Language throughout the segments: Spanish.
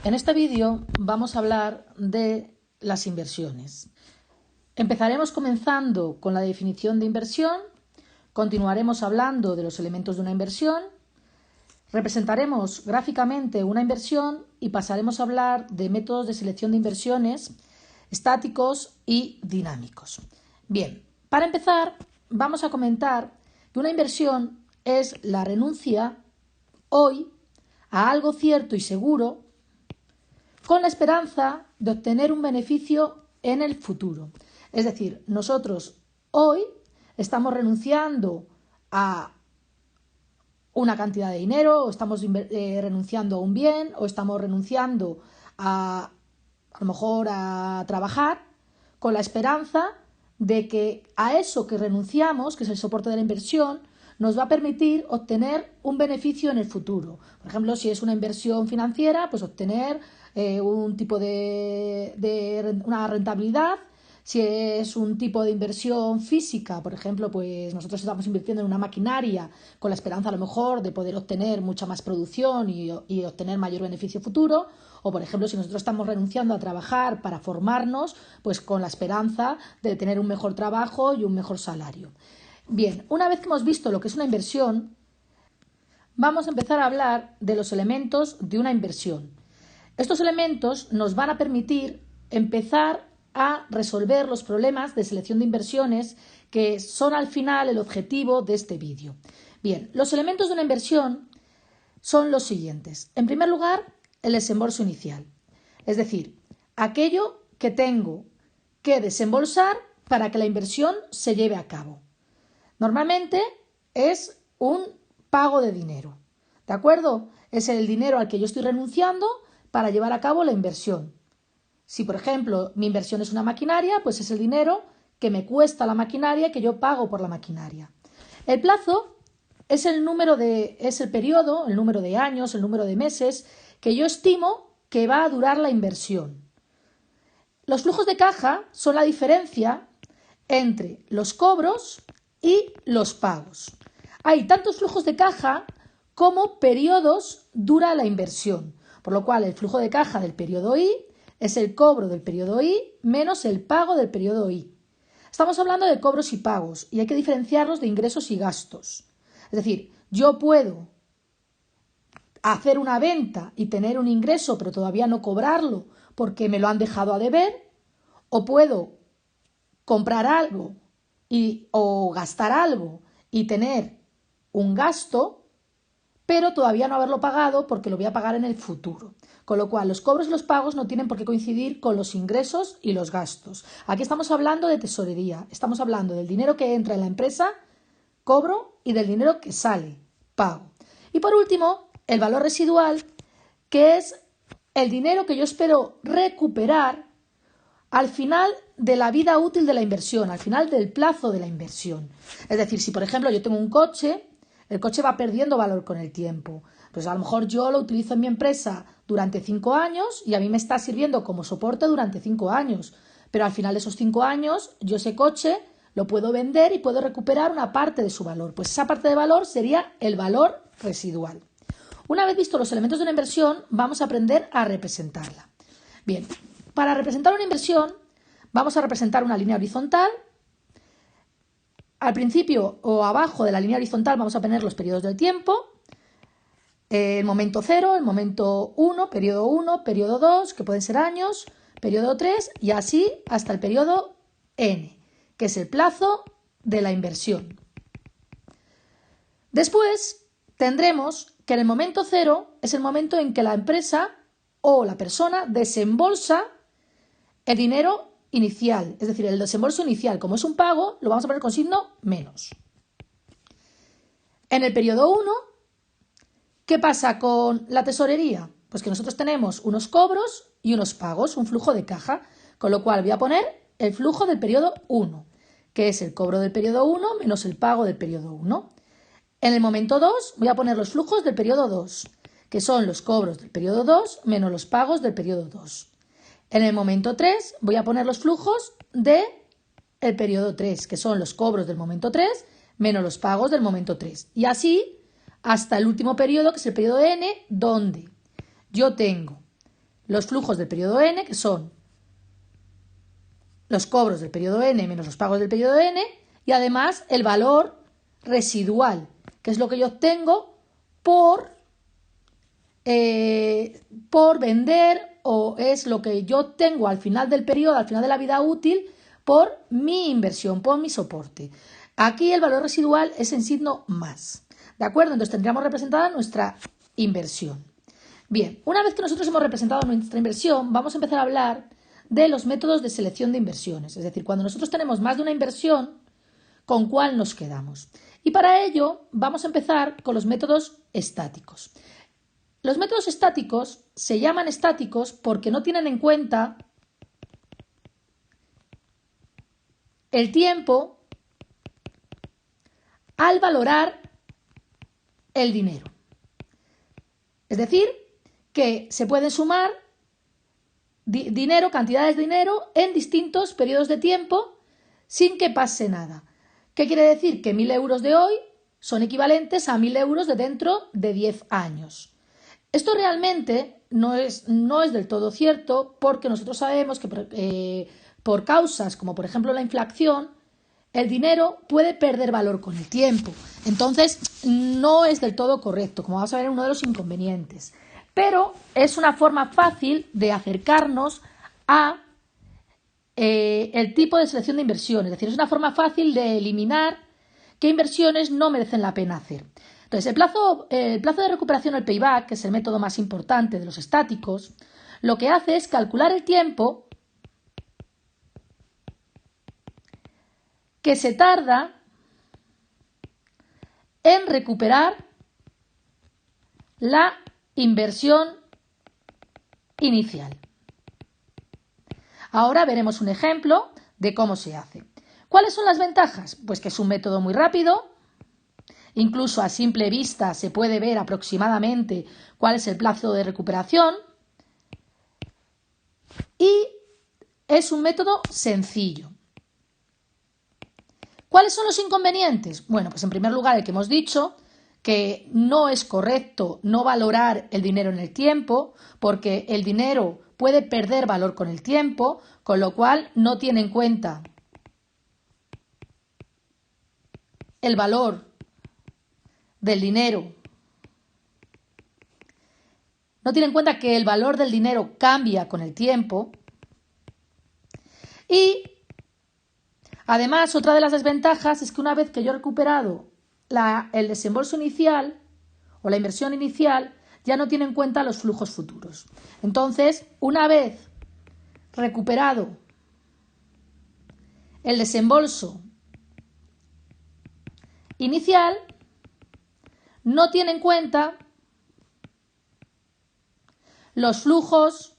En este vídeo vamos a hablar de las inversiones. Empezaremos comenzando con la definición de inversión, continuaremos hablando de los elementos de una inversión, representaremos gráficamente una inversión y pasaremos a hablar de métodos de selección de inversiones estáticos y dinámicos. Bien, para empezar vamos a comentar que una inversión es la renuncia hoy a algo cierto y seguro con la esperanza de obtener un beneficio en el futuro. Es decir, nosotros hoy estamos renunciando a una cantidad de dinero, o estamos renunciando a un bien, o estamos renunciando a lo mejor a trabajar, con la esperanza de que a eso que renunciamos, que es el soporte de la inversión, nos va a permitir obtener un beneficio en el futuro. Por ejemplo, si es una inversión financiera, pues obtener un tipo de una rentabilidad. Si es un tipo de inversión física, por ejemplo, pues nosotros estamos invirtiendo en una maquinaria con la esperanza a lo mejor de poder obtener mucha más producción y obtener mayor beneficio futuro. O, por ejemplo, si nosotros estamos renunciando a trabajar para formarnos, pues con la esperanza de tener un mejor trabajo y un mejor salario. Bien, una vez que hemos visto lo que es una inversión, vamos a empezar a hablar de los elementos de una inversión. Estos elementos nos van a permitir empezar a resolver los problemas de selección de inversiones que son al final el objetivo de este vídeo. Bien, los elementos de una inversión son los siguientes. En primer lugar, el desembolso inicial, es decir, aquello que tengo que desembolsar para que la inversión se lleve a cabo. Normalmente es un pago de dinero, ¿de acuerdo? Es el dinero al que yo estoy renunciando para llevar a cabo la inversión. Si, por ejemplo, mi inversión es una maquinaria, pues es el dinero que me cuesta la maquinaria que yo pago por la maquinaria. El plazo es el periodo, el número de años, el número de meses que yo estimo que va a durar la inversión. Los flujos de caja son la diferencia entre los cobros y los pagos. Hay tantos flujos de caja como periodos dura la inversión, por lo cual el flujo de caja del periodo I es el cobro del periodo I menos el pago del periodo I. Estamos hablando de cobros y pagos y hay que diferenciarlos de ingresos y gastos. Es decir, yo puedo hacer una venta y tener un ingreso pero todavía no cobrarlo porque me lo han dejado a deber, o puedo comprar algo o gastar algo y tener un gasto pero todavía no haberlo pagado porque lo voy a pagar en el futuro. Con lo cual, los cobros y los pagos no tienen por qué coincidir con los ingresos y los gastos. Aquí estamos hablando de tesorería, estamos hablando del dinero que entra en la empresa, cobro, y del dinero que sale, pago. Y por último, el valor residual, que es el dinero que yo espero recuperar al final de la vida útil de la inversión, al final del plazo de la inversión. Es decir, si por ejemplo yo tengo un coche, el coche va perdiendo valor con el tiempo. Pues a lo mejor yo lo utilizo en mi empresa durante 5 años y a mí me está sirviendo como soporte durante 5 años. Pero al final de esos 5 años yo ese coche lo puedo vender y puedo recuperar una parte de su valor. Pues esa parte de valor sería el valor residual. Una vez visto los elementos de una inversión, vamos a aprender a representarla. Bien, para representar una inversión vamos a representar una línea horizontal. Al principio o abajo de la línea horizontal vamos a poner los periodos del tiempo, el momento 0, el momento 1, periodo 2, que pueden ser años, periodo 3 y así hasta el periodo N, que es el plazo de la inversión. Después tendremos que en el momento 0 es el momento en que la empresa o la persona desembolsa el dinero inicial, es decir, el desembolso inicial, como es un pago, lo vamos a poner con signo menos. En el periodo 1, ¿qué pasa con la tesorería? Pues que nosotros tenemos unos cobros y unos pagos, un flujo de caja, con lo cual voy a poner el flujo del periodo 1, que es el cobro del periodo 1 menos el pago del periodo 1. En el momento 2 voy a poner los flujos del periodo 2, que son los cobros del periodo 2 menos los pagos del periodo 2. En el momento 3 voy a poner los flujos del periodo 3, que son los cobros del momento 3 menos los pagos del momento 3. Y así hasta el último periodo, que es el periodo N, donde yo tengo los flujos del periodo n, que son los cobros del periodo n menos los pagos del periodo n, y además el valor residual, que es lo que yo obtengo por vender, o es lo que yo tengo al final del periodo, al final de la vida útil, por mi inversión, por mi soporte. Aquí el valor residual es en signo más, ¿de acuerdo? Entonces tendríamos representada nuestra inversión. Bien, una vez que nosotros hemos representado nuestra inversión, vamos a empezar a hablar de los métodos de selección de inversiones. Es decir, cuando nosotros tenemos más de una inversión, ¿con cuál nos quedamos? Y para ello vamos a empezar con los métodos estáticos. Los métodos estáticos se llaman estáticos porque no tienen en cuenta el tiempo al valorar el dinero. Es decir, que se pueden sumar cantidades de dinero en distintos periodos de tiempo sin que pase nada. ¿Qué quiere decir? Que 1.000 euros de hoy son equivalentes a 1.000 euros de dentro de 10 años. Esto realmente no es del todo cierto, porque nosotros sabemos que por causas como por ejemplo la inflación, el dinero puede perder valor con el tiempo. Entonces no es del todo correcto, como vamos a ver en uno de los inconvenientes. Pero es una forma fácil de acercarnos a el tipo de selección de inversión. Es decir, es una forma fácil de eliminar qué inversiones no merecen la pena hacer. Entonces, el plazo de recuperación, el payback, que es el método más importante de los estáticos, lo que hace es calcular el tiempo que se tarda en recuperar la inversión inicial. Ahora veremos un ejemplo de cómo se hace. ¿Cuáles son las ventajas? Pues que es un método muy rápido. Incluso a simple vista se puede ver aproximadamente cuál es el plazo de recuperación. Y es un método sencillo. ¿Cuáles son los inconvenientes? Bueno, pues en primer lugar el que hemos dicho, que no es correcto no valorar el dinero en el tiempo, porque el dinero puede perder valor con el tiempo, con lo cual no tiene en cuenta el valor del dinero. No tiene en cuenta que el valor del dinero cambia con el tiempo. Y además, otra de las desventajas es que una vez que yo he recuperado el desembolso inicial o la inversión inicial, ya no tiene en cuenta los flujos futuros. Entonces, una vez recuperado el desembolso inicial, no tiene en cuenta los flujos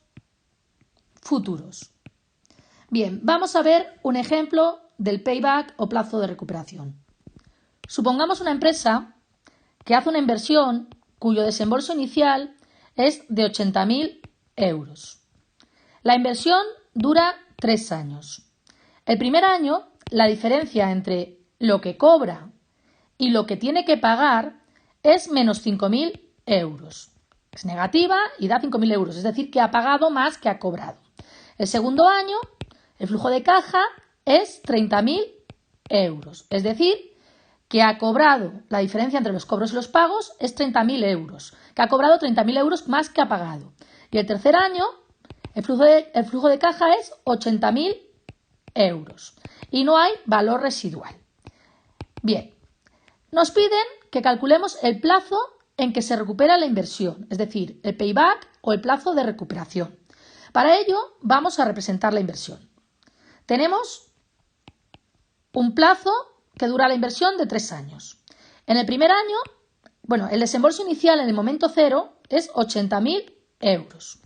futuros. Bien, vamos a ver un ejemplo del payback o plazo de recuperación. Supongamos una empresa que hace una inversión cuyo desembolso inicial es de 80.000 euros. La inversión dura 3 años. El primer año, la diferencia entre lo que cobra y lo que tiene que pagar es menos 5.000 euros. Es negativa y da 5.000 euros, es decir, que ha pagado más que ha cobrado. El segundo año, el flujo de caja es 30.000 euros, es decir, que ha cobrado, la diferencia entre los cobros y los pagos es 30.000 euros, que ha cobrado 30.000 euros más que ha pagado. Y el tercer año, el flujo de caja es 80.000 euros y no hay valor residual. Bien, nos piden que calculemos el plazo en que se recupera la inversión, es decir, el payback o el plazo de recuperación. Para ello, vamos a representar la inversión. Tenemos un plazo que dura la inversión de 3 años. En el primer año, el desembolso inicial en el momento cero es 80.000 euros.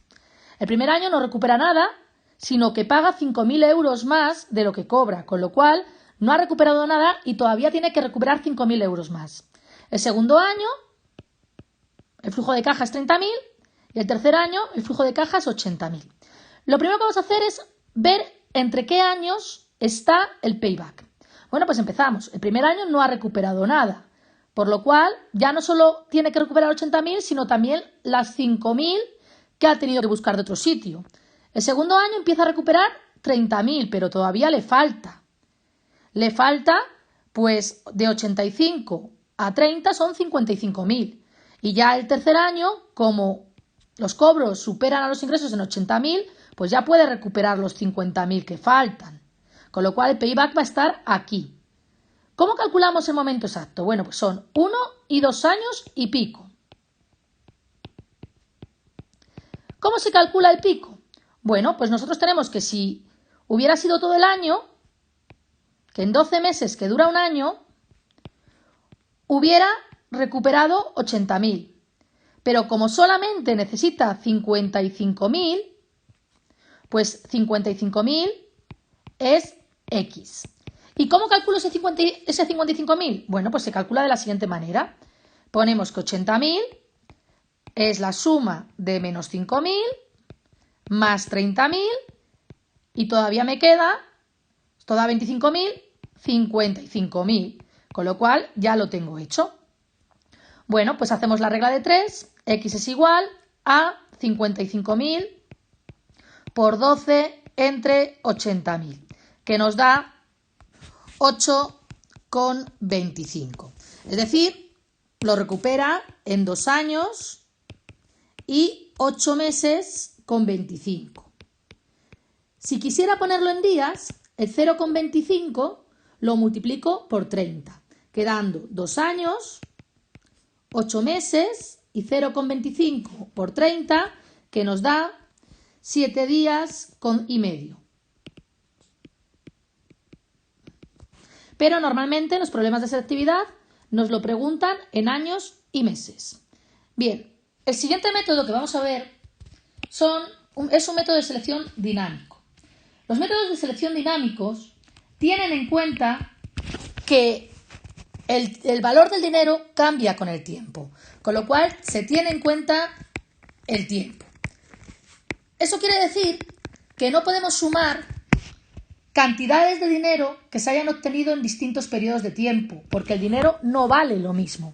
El primer año no recupera nada, sino que paga 5.000 euros más de lo que cobra, con lo cual no ha recuperado nada y todavía tiene que recuperar 5.000 euros más. El segundo año, el flujo de caja es 30.000 y el tercer año, el flujo de caja es 80.000. Lo primero que vamos a hacer es ver entre qué años está el payback. Bueno, pues empezamos. El primer año no ha recuperado nada, por lo cual ya no solo tiene que recuperar 80.000, sino también las 5.000 que ha tenido que buscar de otro sitio. El segundo año empieza a recuperar 30.000, pero todavía le falta. Le falta, pues, de 85 a 30 son 55.000. Y ya el tercer año, como los cobros superan a los ingresos en 80.000, pues ya puede recuperar los 50.000 que faltan. Con lo cual el payback va a estar aquí. ¿Cómo calculamos el momento exacto? Bueno, pues son 1 y 2 años y pico. ¿Cómo se calcula el pico? Bueno, pues nosotros tenemos que si hubiera sido todo el año, que en 12 meses, que dura un año, hubiera recuperado 80.000. Pero como solamente necesita 55.000, pues 55.000 es X. ¿Y cómo calculo ese 55.000? Bueno, pues se calcula de la siguiente manera. Ponemos que 80.000 es la suma de menos 5.000 más 30.000 y todavía me queda, toda 25.000, 55.000. Con lo cual ya lo tengo hecho. Bueno, pues hacemos la regla de 3. X es igual a 55.000 por 12 entre 80.000, que nos da 8,25. Es decir, lo recupera en 2 años y 8 meses con 25. Si quisiera ponerlo en días, el 0,25 lo multiplico por 30, quedando 2 años, 8 meses y 0,25 por 30, que nos da 7 días y medio. Pero normalmente en los problemas de selectividad nos lo preguntan en años y meses. Bien, el siguiente método que vamos a ver es un método de selección dinámico. Los métodos de selección dinámicos tienen en cuenta que el valor del dinero cambia con el tiempo, con lo cual se tiene en cuenta el tiempo. Eso quiere decir que no podemos sumar cantidades de dinero que se hayan obtenido en distintos periodos de tiempo, porque el dinero no vale lo mismo.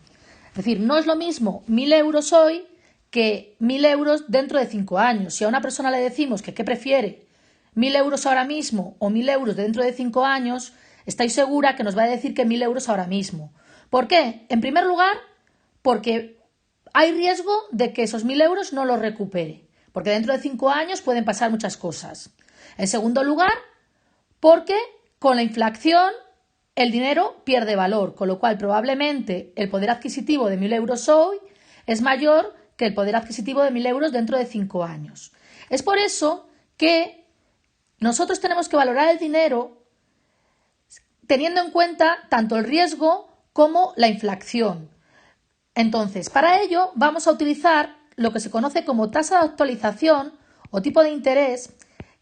Es decir, no es lo mismo 1.000 euros hoy que 1.000 euros dentro de 5 años. Si a una persona le decimos que qué prefiere, 1.000 euros ahora mismo o 1.000 euros dentro de 5 años, estoy segura que nos va a decir que 1.000 euros ahora mismo. ¿Por qué? En primer lugar, porque hay riesgo de que esos 1.000 euros no los recupere, porque dentro de 5 años pueden pasar muchas cosas. En segundo lugar, porque con la inflación el dinero pierde valor, con lo cual probablemente el poder adquisitivo de 1.000 euros hoy es mayor que el poder adquisitivo de 1.000 euros dentro de 5 años. Es por eso que nosotros tenemos que valorar el dinero teniendo en cuenta tanto el riesgo como la inflación. Entonces, para ello vamos a utilizar lo que se conoce como tasa de actualización o tipo de interés,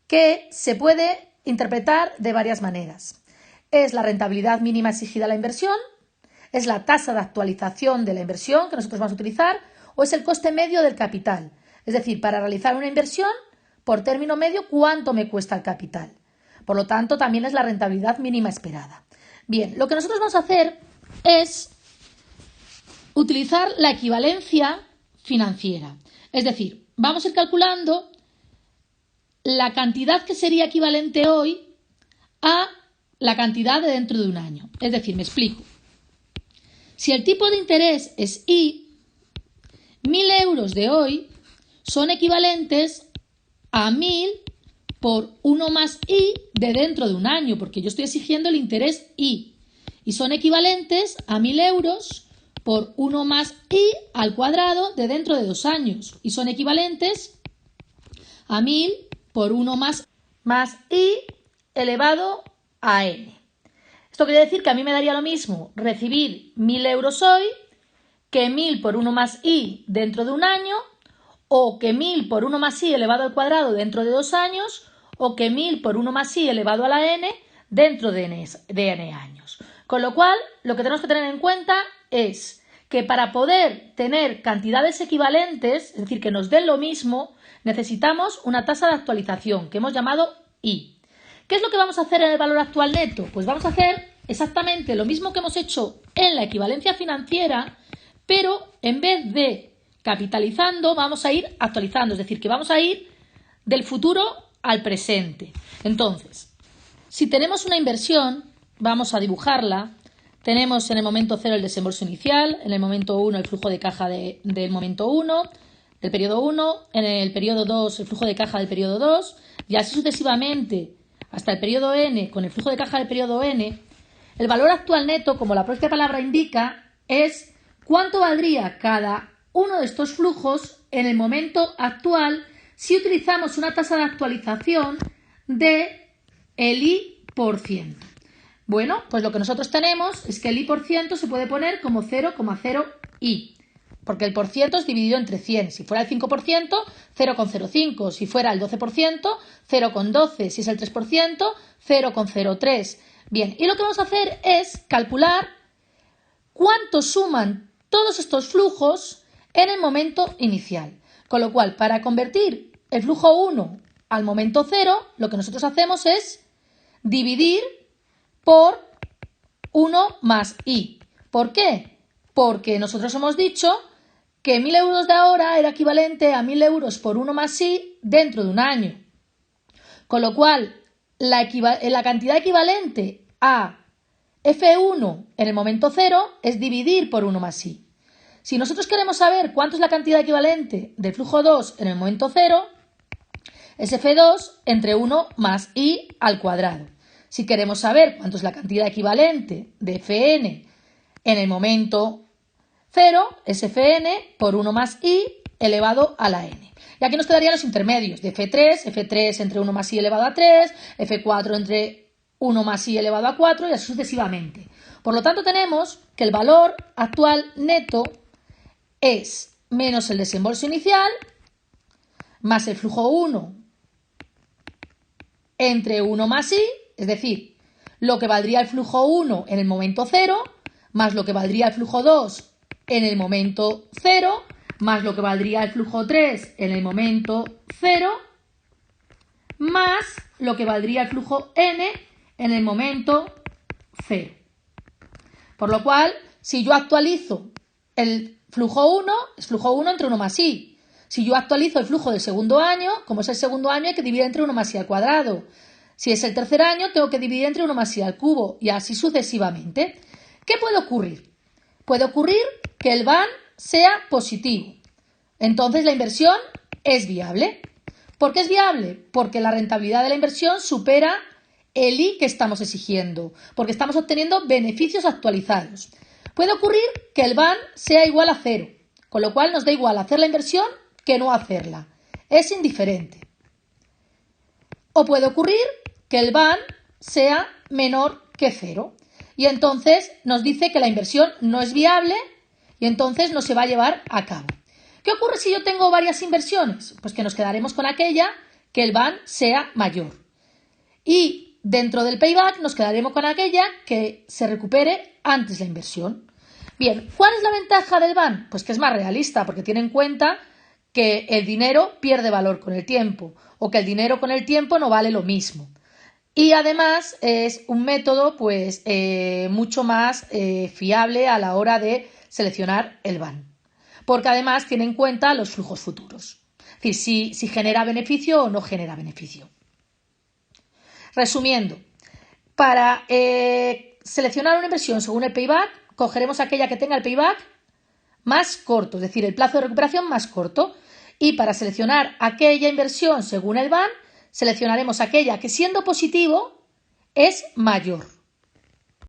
que se puede interpretar de varias maneras. Es la rentabilidad mínima exigida a la inversión, es la tasa de actualización de la inversión que nosotros vamos a utilizar, o es el coste medio del capital. Es decir, para realizar una inversión, por término medio, ¿cuánto me cuesta el capital? Por lo tanto, también es la rentabilidad mínima esperada. Bien, lo que nosotros vamos a hacer es utilizar la equivalencia financiera. Es decir, vamos a ir calculando la cantidad que sería equivalente hoy a la cantidad de dentro de un año. Es decir, me explico. Si el tipo de interés es I, 1.000 euros de hoy son equivalentes a 1.000 por 1 más I de dentro de un año, porque yo estoy exigiendo el interés I. Y son equivalentes a 1.000 euros por 1 más I al cuadrado de dentro de 2 años. Y son equivalentes a 1.000 por 1 más I elevado a n. Esto quiere decir que a mí me daría lo mismo recibir 1.000 euros hoy que 1.000 por 1 más i dentro de un año, o que 1.000 por 1 más i elevado al cuadrado dentro de 2 años, o que 1.000 por 1 más i elevado a la n dentro de n años. Con lo cual, lo que tenemos que tener en cuenta es que para poder tener cantidades equivalentes, es decir, que nos den lo mismo, necesitamos una tasa de actualización que hemos llamado I. ¿Qué es lo que vamos a hacer en el valor actual neto? Pues vamos a hacer exactamente lo mismo que hemos hecho en la equivalencia financiera, pero en vez de capitalizando, vamos a ir actualizando, es decir, que vamos a ir del futuro al presente. Entonces, si tenemos una inversión, vamos a dibujarla. Tenemos en el momento 0 el desembolso inicial, en el momento 1 el flujo de caja del momento 1, del periodo 1, en el periodo 2 el flujo de caja del periodo 2 y así sucesivamente hasta el periodo n con el flujo de caja del periodo n. El valor actual neto, como la propia palabra indica, es cuánto valdría cada uno de estos flujos en el momento actual si utilizamos una tasa de actualización de el i%. Bueno, pues lo que nosotros tenemos es que el i% se puede poner como 0,0i, porque el por ciento es dividido entre 100. Si fuera el 5%, 0,05. Si fuera el 12%, 0,12. Si es el 3%, 0,03. Bien, y lo que vamos a hacer es calcular cuánto suman todos estos flujos en el momento inicial. Con lo cual, para convertir el flujo 1 al momento 0, lo que nosotros hacemos es dividir por 1 más i. ¿Por qué? Porque nosotros hemos dicho que 1.000 euros de ahora era equivalente a 1.000 euros por 1 más i dentro de un año. Con lo cual, la cantidad equivalente a F1 en el momento 0 es dividir por 1 más i. Si nosotros queremos saber cuánto es la cantidad equivalente del flujo 2 en el momento 0, es F2 entre 1 más i al cuadrado. Si queremos saber cuánto es la cantidad equivalente de Fn en el momento 0, es Fn por 1 más i elevado a la n. Y aquí nos quedarían los intermedios de F3 entre 1 más i elevado a 3, F4 entre 1 más i elevado a 4 y así sucesivamente. Por lo tanto, tenemos que el valor actual neto es menos el desembolso inicial más el flujo 1 entre 1 más i, es decir, lo que valdría el flujo 1 en el momento 0, más lo que valdría el flujo 2 en el momento 0, más lo que valdría el flujo 3 en el momento 0, más lo que valdría el flujo n en el momento 0. Por lo cual, si yo actualizo el flujo 1, es flujo 1 entre 1 más i. Si yo actualizo el flujo del segundo año, como es el segundo año, hay que dividir entre 1 más i al cuadrado. Si es el tercer año, tengo que dividir entre 1 más i al cubo y así sucesivamente. ¿Qué puede ocurrir? Puede ocurrir que el VAN sea positivo. Entonces la inversión es viable. ¿Por qué es viable? Porque la rentabilidad de la inversión supera el I que estamos exigiendo, porque estamos obteniendo beneficios actualizados. Puede ocurrir que el VAN sea igual a 0, con lo cual nos da igual hacer la inversión que no hacerla. Es indiferente. O puede ocurrir que el VAN sea menor que 0 y entonces nos dice que la inversión no es viable y entonces no se va a llevar a cabo. ¿Qué ocurre si yo tengo varias inversiones? Pues que nos quedaremos con aquella que el VAN sea mayor. Y dentro del payback nos quedaremos con aquella que se recupere antes la inversión. Bien, ¿cuál es la ventaja del VAN? Pues que es más realista porque tiene en cuenta que el dinero pierde valor con el tiempo o que el dinero con el tiempo no vale lo mismo. Y además es un método pues mucho más fiable a la hora de seleccionar el VAN, porque además tiene en cuenta los flujos futuros, es decir, si genera beneficio o no genera beneficio. Resumiendo, para seleccionar una inversión según el payback, cogeremos aquella que tenga el payback más corto, es decir, el plazo de recuperación más corto, y para seleccionar aquella inversión según el VAN, seleccionaremos aquella que siendo positivo es mayor.